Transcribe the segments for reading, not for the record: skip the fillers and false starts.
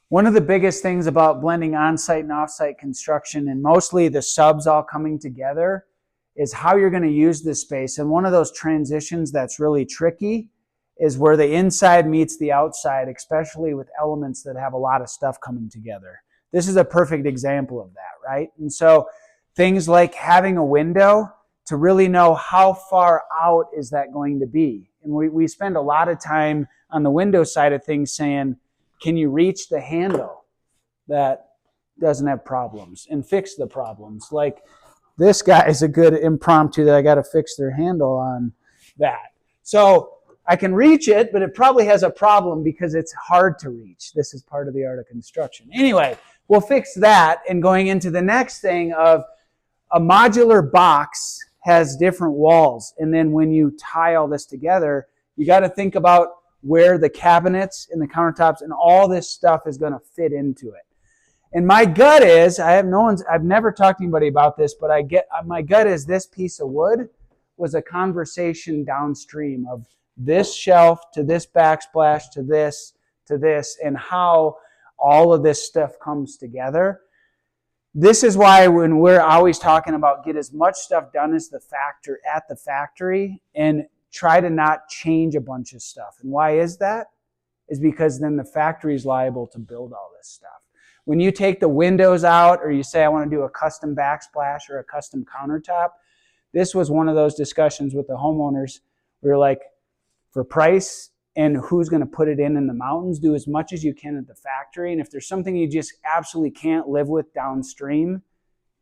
One of the biggest things about blending on-site and off-site construction, and mostly the subs all coming together, is how you're going to use this space. And one of those transitions that's really tricky is where the inside meets the outside, especially with elements that have a lot of stuff coming together. This is a perfect example of that, right? And so things like having a window to really know how far out is that going to be. And we spend a lot of time on the window side of things saying, can you reach the handle that doesn't have problems and fix the problems? Like this guy is a good impromptu that I got to fix their handle on that. So I can reach it, but it probably has a problem because it's hard to reach. This is part of the art of construction. Anyway, we'll fix that. And going into the next thing of a modular box has different walls. And then when you tie all this together, you got to think about where the cabinets and the countertops and all this stuff is going to fit into it. And my gut is, I've never talked to anybody about this, but my gut is this piece of wood was a conversation downstream of this shelf to this backsplash to this, and how all of this stuff comes together. This is why when we're always talking about get as much stuff done as at the factory and try to not change a bunch of stuff. And why is that? Is because then the factory is liable to build all this stuff. When you take the windows out or you say, I want to do a custom backsplash or a custom countertop, this was one of those discussions with the homeowners. We were like, for price and who's going to put it in the mountains, do as much as you can at the factory. And if there's something you just absolutely can't live with downstream,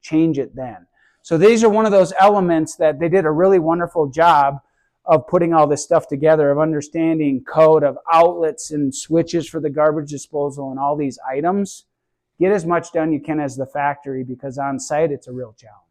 change it then. So these are one of those elements that they did a really wonderful job of putting all this stuff together, of understanding code, of outlets and switches for the garbage disposal and all these items. Get as much done you can as the factory, because on site it's a real challenge.